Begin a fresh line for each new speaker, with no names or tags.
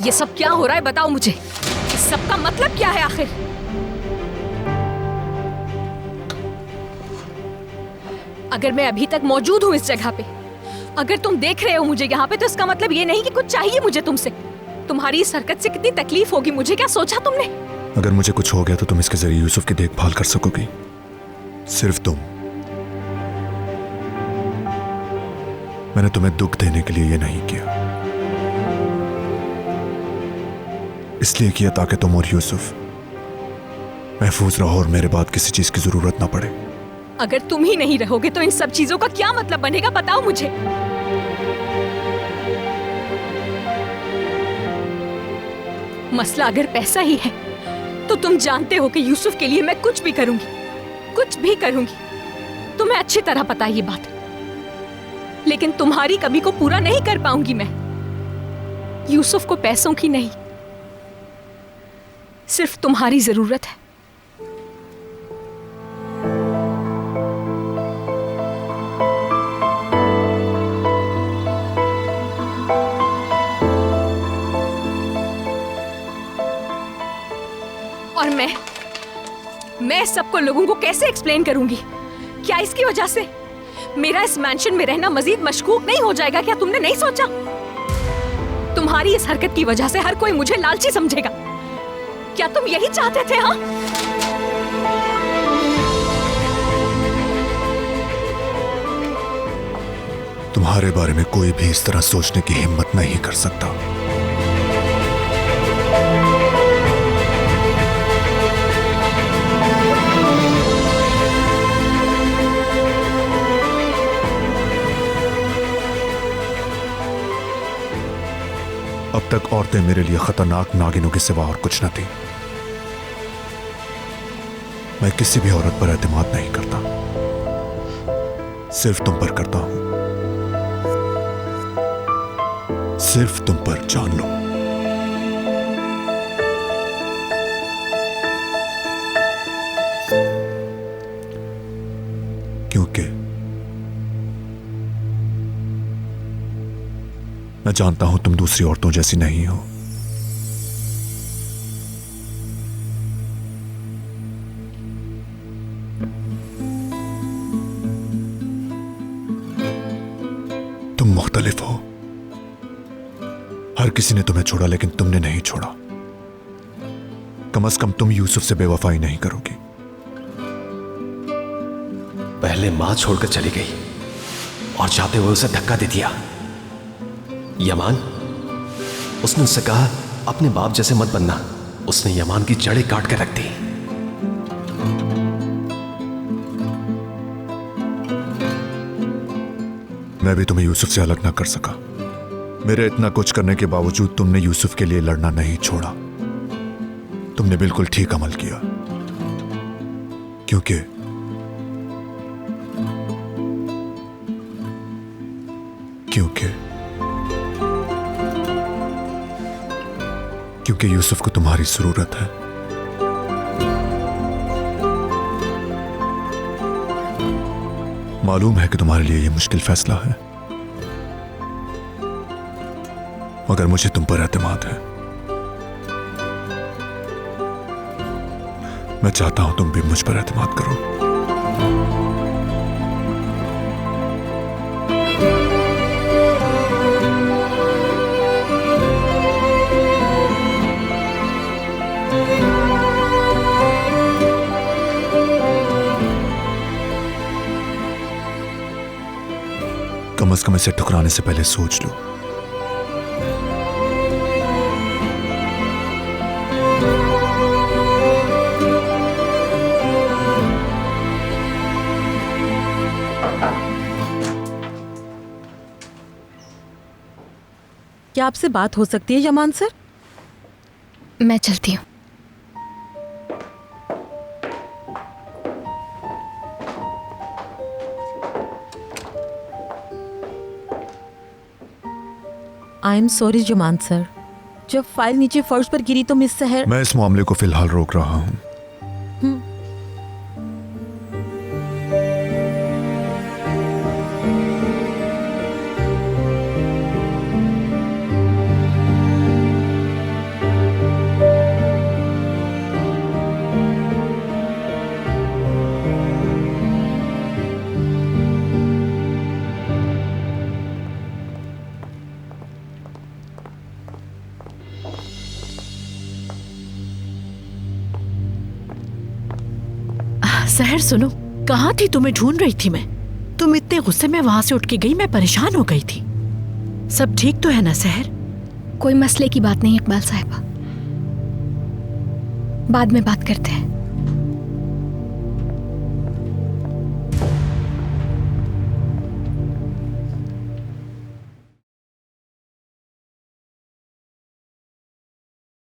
ये सब क्या हो रहा है बताओ मुझे। इस सब का मतलब क्या है आखिर? अगर मैं अभी तक मौजूद हूँ इस जगह पे, अगर तुम देख रहे हो मुझे यहाँ पे, तो इसका मतलब ये नहीं कि कुछ चाहिए मुझे तुमसे। तुम्हारी इस हरकत से कितनी तकलीफ होगी मुझे क्या सोचा तुमने?
अगर मुझे कुछ हो गया तो तुम इसके जरिए यूसुफ की देखभाल कर सकोगी, सिर्फ तुम। मैंने तुम्हें दुख देने के लिए ये नहीं किया, इसलिए किया ताकि तुम और यूसुफ महफूज रहो और मेरे बाद किसी चीज की जरूरत ना पड़े।
अगर तुम ही नहीं रहोगे तो इन सब चीजों का क्या मतलब बनेगा बताओ मुझे। मसला अगर पैसा ही है तो तुम जानते हो कि यूसुफ के लिए मैं कुछ भी करूंगी, कुछ भी करूंगी। तुम्हें अच्छी तरह पता है ये बात, लेकिन तुम्हारी कमी को पूरा नहीं कर पाऊंगी मैं। यूसुफ को पैसों की नहीं, सिर्फ तुम्हारी जरूरत है। और मैं सबको लोगों को कैसे एक्सप्लेन करूंगी? क्या इसकी वजह से मेरा इस मैंशन में रहना मजीद मशकूक नहीं हो जाएगा? क्या तुमने नहीं सोचा? तुम्हारी इस हरकत की वजह से हर कोई मुझे लालची समझेगा। क्या तुम यही चाहते थे? हाँ,
तुम्हारे बारे में कोई भी इस तरह सोचने की हिम्मत नहीं कर सकता। अब तक औरतें मेरे लिए खतरनाक नागिनों के सिवा और कुछ न थी। मैं किसी भी औरत पर एतमाद नहीं करता, सिर्फ तुम पर करता हूं। सिर्फ तुम पर, जान लो। क्योंकि मैं जानता हूं तुम दूसरी औरतों जैसी नहीं हो। तुम मुख्तलिफ हो। हर किसी ने तुम्हें छोड़ा, लेकिन तुमने नहीं छोड़ा। कम से कम तुम यूसुफ से बेवफाई नहीं करोगी।
पहले मां छोड़कर चली गई और जाते हुए उसे धक्का दे दिया। यमान, उसने उससे कहा अपने बाप जैसे मत बनना। उसने यमान की जड़ें काट कर रख दी।
मैं भी तुम्हें यूसुफ से अलग ना कर सका। मेरे इतना कुछ करने के बावजूद तुमने यूसुफ के लिए लड़ना नहीं छोड़ा। तुमने बिल्कुल ठीक अमल किया, क्योंकि क्योंकि यूसुफ को तुम्हारी जरूरत है। मालूम है कि तुम्हारे लिए यह मुश्किल फैसला है, मगर मुझे तुम पर एतमाद है। मैं चाहता हूं तुम भी मुझ पर एतमाद करो। कम से कम इसे ठुकराने से पहले सोच लो।
क्या आपसे बात हो सकती है यमान सर?
मैं चलती हूँ।
I am sorry Yaman sir. जब फाइल नीचे फर्श पर गिरी तो मिस सहर।
मैं इस मामले को फिलहाल रोक रहा हूं।
सहर सुनो, कहाँ थी? तुम्हें ढूंढ रही थी मैं। तुम इतने गुस्से में वहां से उठ के गई, मैं परेशान हो गई थी। सब ठीक तो है ना सहर?
कोई मसले की बात नहीं इकबाल साहिबा, बाद में बात करते हैं।